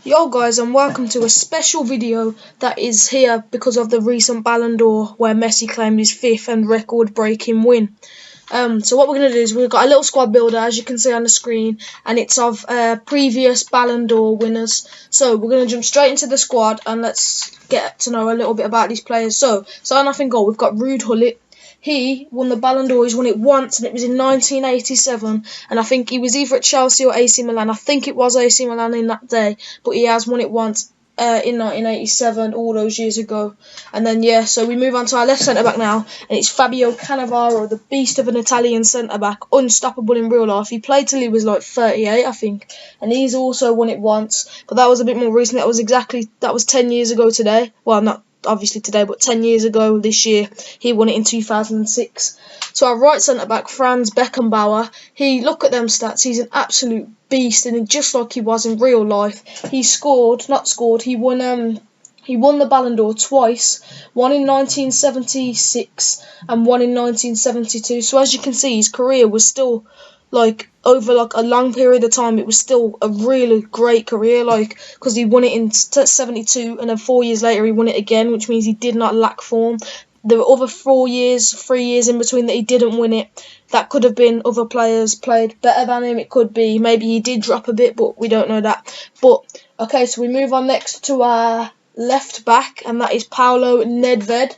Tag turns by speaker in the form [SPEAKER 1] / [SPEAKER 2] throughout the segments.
[SPEAKER 1] Yo guys, and welcome to a special video that is here because of the recent Ballon d'Or where Messi claimed his fifth and record-breaking win. So what we're going to do is we've got a little squad builder, as you can see on the screen, and it's of previous Ballon d'Or winners. So we're going to jump straight into the squad and let's get to know a little bit about these players. So starting off in goal, we've got Ruud Gullit. He won the Ballon d'Or. He's won it once, and it was in 1987. And I think he was either at Chelsea or AC Milan. I think it was AC Milan in that day, but he has won it once in 1987, all those years ago. And then so we move on to our left centre back now, and it's Fabio Cannavaro, the beast of an Italian centre back, unstoppable in real life. He played till he was like 38, I think, and he's also won it once, but that was a bit more recent. That was 10 years ago today. Well, not obviously today, but 10 years ago this year. He won it in 2006. So our right centre back, Franz Beckenbauer, look at them stats. He's an absolute beast, and just like he was in real life, he won the Ballon d'Or twice, one in 1976 and one in 1972. So as you can see, his career was still over a long period of time. It was still a really great career, because he won it in 72, and then 4 years later he won it again, which means he did not lack form. There were other 3 years in between that he didn't win it. That could have been other players played better than him. It could be maybe he did drop a bit, but we don't know that. But okay, so we move on next to our left back, and that is Paulo Nedved.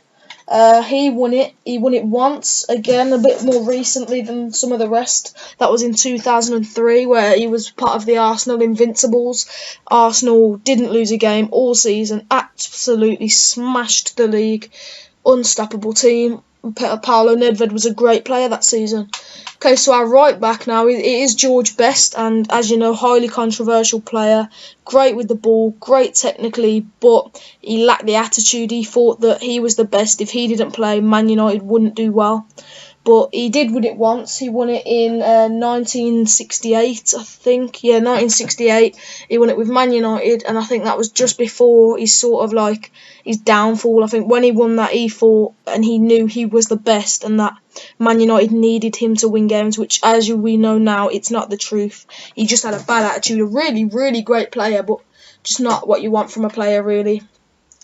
[SPEAKER 1] He won it. He won it once, again a bit more recently than some of the rest. That was in 2003, where he was part of the Arsenal Invincibles. Arsenal didn't lose a game all season, absolutely smashed the league, unstoppable team. Paulo Nedved was a great player that season. Okay, so our right back now, it is George Best, and as you know, highly controversial player, great with the ball, great technically, but he lacked the attitude. He thought that he was the best. If he didn't play, Man United wouldn't do well. But he did win it once. He won it in 1968, I think. Yeah, 1968. He won it with Man United, and I think that was just before his downfall. I think when he won that, he thought and he knew he was the best, and that Man United needed him to win games, which, as we know now, it's not the truth. He just had a bad attitude. A really, really great player, but just not what you want from a player, really.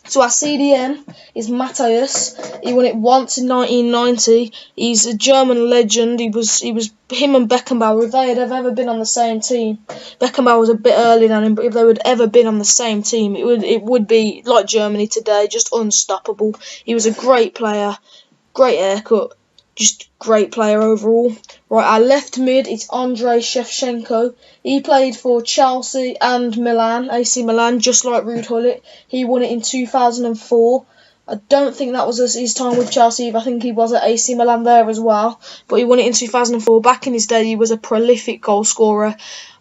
[SPEAKER 1] So our CDM is Matthias. He won it once in 1990. He's a German legend. He was him and Beckenbauer. If they had ever been on the same team, Beckenbauer was a bit earlier than him, but if they would ever been on the same team, it would be like Germany today, just unstoppable. He was a great player, great haircut, just great player overall. Right, our left mid is Andrei Shevchenko. He played for Chelsea and Milan, AC Milan, just like Ruud Gullit. He won it in 2004. I don't think that was his time with Chelsea. I think he was at AC Milan there as well. But he won it in 2004. Back in his day, he was a prolific goal scorer.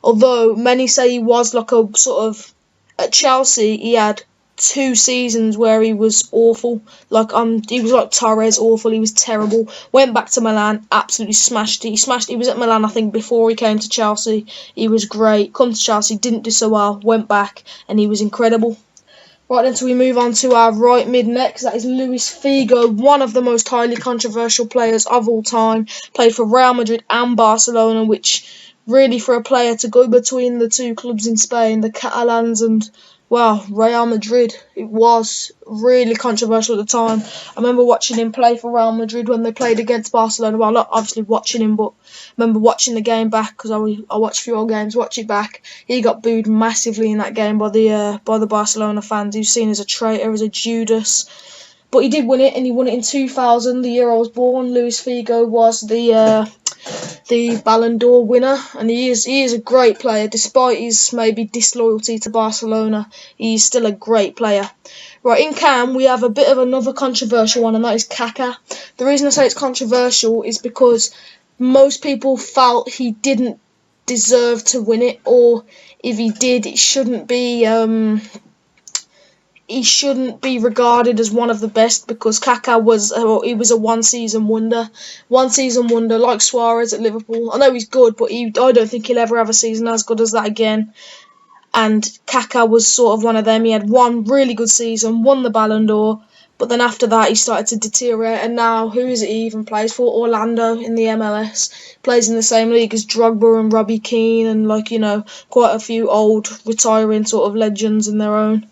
[SPEAKER 1] Although many say he was like a sort of... At Chelsea, he had 2 seasons where he was awful. He was like Torres, awful. He was terrible. Went back to Milan, absolutely smashed it. He was at Milan, I think, before he came to Chelsea. He was great. Come to Chelsea, didn't do so well. Went back, and he was incredible. Right then, so we move on to our right mid next. That is Luis Figo, one of the most highly controversial players of all time. Played for Real Madrid and Barcelona, which really, for a player to go between the two clubs in Spain, the Catalans and Real Madrid, it was really controversial at the time. I remember watching him play for Real Madrid when they played against Barcelona. Well, not obviously watching him, but I remember watching the game back, because I watch a few old games, watch it back. He got booed massively in that game by the Barcelona fans. He was seen as a traitor, as a Judas. But he did win it, and he won it in 2000, the year I was born. Luis Figo was the Ballon d'Or winner, and he is a great player. Despite his maybe disloyalty to Barcelona, he's still a great player. Right, in Cam, we have a bit of another controversial one, and that is Kaká. The reason I say it's controversial is because most people felt he didn't deserve to win it, or if he did, it shouldn't be... he shouldn't be regarded as one of the best, because Kaká was a one-season wonder. One-season wonder, like Suarez at Liverpool. I know he's good, but I don't think he'll ever have a season as good as that again. And Kaká was sort of one of them. He had one really good season, won the Ballon d'Or, But then after that, he started to deteriorate, and now who is it he even plays for? Orlando in the MLS. Plays in the same league as Drogba and Robbie Keane, and quite a few old retiring sort of legends in their own.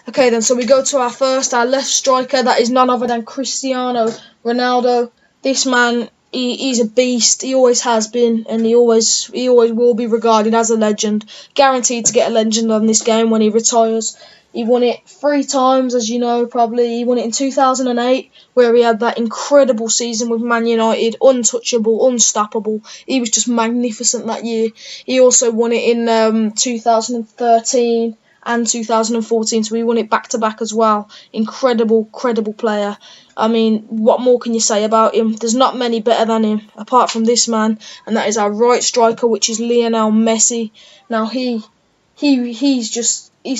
[SPEAKER 1] Okay, then, so we go to our left striker. That is none other than Cristiano Ronaldo. This man, he's a beast. He always has been, and he always will be regarded as a legend. Guaranteed to get a legend on this game when he retires. He won it 3 times, as you know, probably. He won it in 2008, where he had that incredible season with Man United, untouchable, unstoppable. He was just magnificent that year. He also won it in 2013 and 2014, so he won it back-to-back as well. Incredible player. I mean, what more can you say about him? There's not many better than him, apart from this man, and that is our right striker, which is Lionel Messi. Now, he's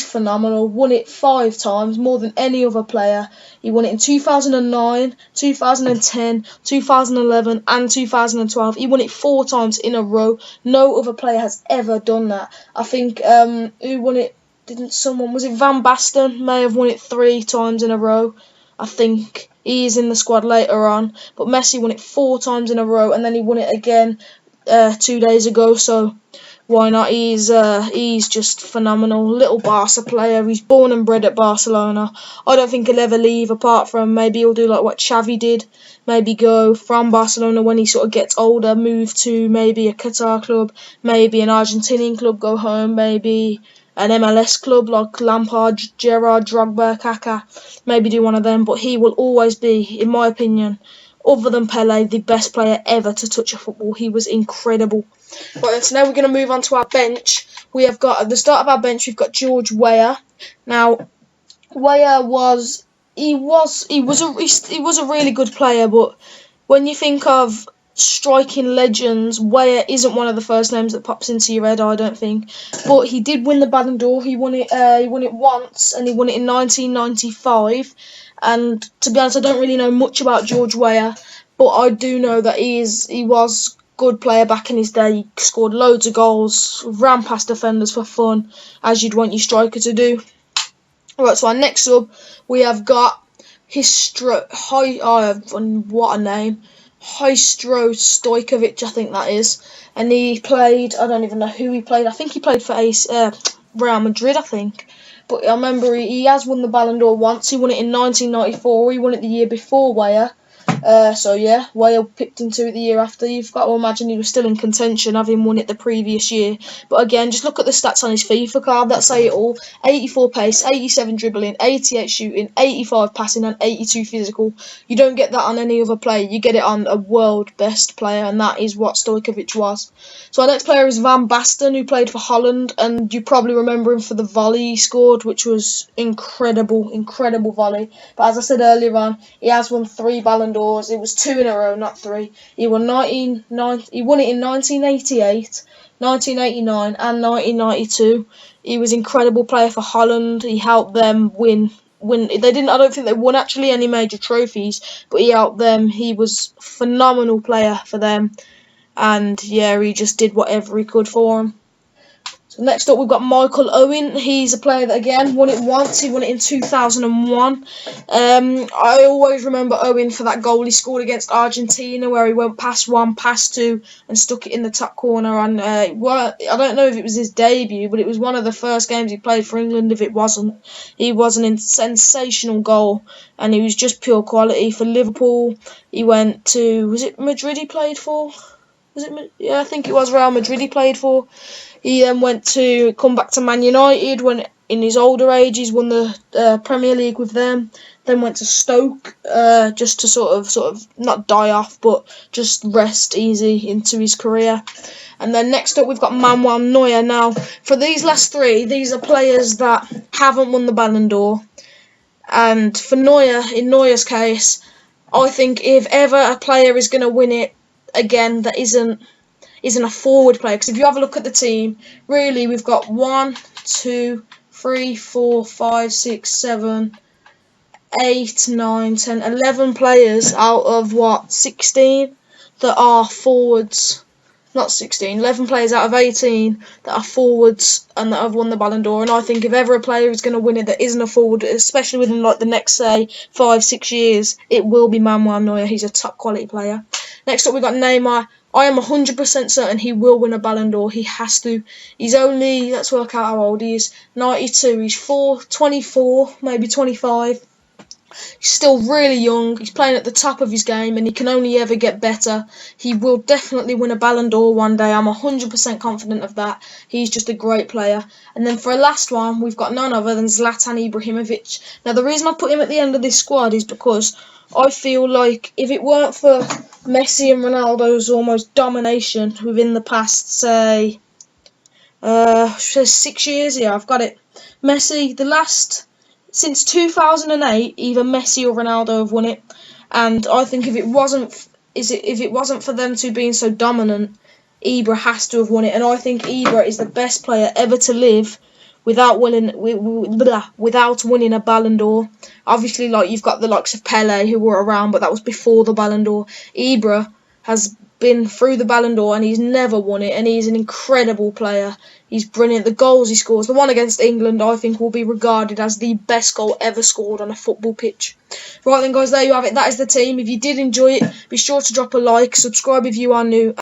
[SPEAKER 1] phenomenal. Won it 5 times, more than any other player. He won it in 2009, 2010, 2011, and 2012. He won it 4 times in a row. No other player has ever done that. I think who won it? Was it Van Basten? May have won it 3 times in a row. I think he is in the squad later on. But Messi won it 4 times in a row, and then he won it again 2 days ago. So why not? He's just phenomenal. Little Barca player. He's born and bred at Barcelona. I don't think he'll ever leave, apart from maybe he'll do like what Xavi did. Maybe go from Barcelona when he sort of gets older, move to maybe a Qatar club, maybe an Argentinian club, go home, maybe an MLS club like Lampard, Gerrard, Drogba, Kaká. Maybe do one of them, but he will always be, in my opinion, other than Pele, the best player ever to touch a football. He was incredible. Right, so now we're going to move on to our bench. We have got, at the start of our bench, we've got George Weah. Now, Weah was a really good player, but when you think of striking legends, Weah isn't one of the first names that pops into your head, I don't think. But he did win the Ballon d'Or. He won it once, and he won it in 1995. And to be honest, I don't really know much about George Weah, but I do know that he was good player back in his day. He scored loads of goals, ran past defenders for fun, as you'd want your striker to do. Right, so our next sub, we have got what a name, Hystro Stojkovic, I think that is, and he played. I don't even know who he played. I think he played for Real Madrid, I think. But I remember he has won the Ballon d'Or once. He won it in 1994. He won it the year before Weah. So yeah, Wales picked him to it the year after. You've got to imagine he was still in contention, having won it the previous year. But again, just look at the stats on his FIFA card. That say it all. 84 pace, 87 dribbling, 88 shooting, 85 passing, and 82 physical. You don't get that on any other player. You get it on a world best player, and that is what Stojkovic was. So our next player is Van Basten, who played for Holland, and you probably remember him for the volley he scored, which was incredible volley. But as I said earlier on, he has won 3 Ballon d'Ors. It was 2 in a row, not 3. He won it in 1988, 1989, and 1992. He was an incredible player for Holland. He helped them win. They didn't. I don't think they won actually any major trophies, but he helped them. He was a phenomenal player for them. And yeah, he just did whatever he could for him. So next up, we've got Michael Owen. He's a player that, again, won it once. He won it in 2001. I always remember Owen for that goal he scored against Argentina, where he went past 1, past 2, and stuck it in the top corner. And I don't know if it was his debut, but it was one of the first games he played for England. If it wasn't, he was a sensational goal, and he was just pure quality. For Liverpool, he went to, was it Madrid he played for? Yeah, I think it was Real Madrid he played for. He then come back to Man United when in his older age. He's won the Premier League with them. Then went to Stoke just to sort of not die off, but just rest easy into his career. And then next up we've got Manuel Neuer. Now for these last 3, these are players that haven't won the Ballon d'Or. And for Neuer, in Neuer's case, I think if ever a player is going to win it again that isn't a forward player, because if you have a look at the team, really we've got 1, 2, 3, 4, 5, 6, 7, 8, 9, 10, 11 players out of 16 that are forwards. not 16, 11 players out of 18 that are forwards and that have won the Ballon d'Or. And I think if ever a player is going to win it that isn't a forward, especially within like the next, say, 5-6 years, it will be Manuel Neuer. He's a top quality player. Next up, we got Neymar. I am 100% certain he will win a Ballon d'Or. He has to. He's only, let's work out how old he is, 92. He's 24, maybe 25. He's still really young. He's playing at the top of his game, and he can only ever get better. He will definitely win a Ballon d'Or one day. I'm 100% confident of that. He's just a great player. And then for a last one, we've got none other than Zlatan Ibrahimovic. Now, the reason I put him at the end of this squad is because I feel like if it weren't for Messi and Ronaldo's almost domination within the past, say, 6 years, yeah, I've got it. Messi, since 2008, either Messi or Ronaldo have won it, and I think if it wasn't for them two being so dominant, Ibra has to have won it, and I think Ibra is the best player ever to live without winning a Ballon d'Or. Obviously, like you've got the likes of Pele who were around, but that was before the Ballon d'Or. Ibra has been through the Ballon d'Or and he's never won it, and he's an incredible player. He's brilliant. The goals he scores, the one against England, I think will be regarded as the best goal ever scored on a football pitch. Right then, guys, there you have it. That is the team. If you did enjoy it, be sure to drop a like, subscribe if you are new.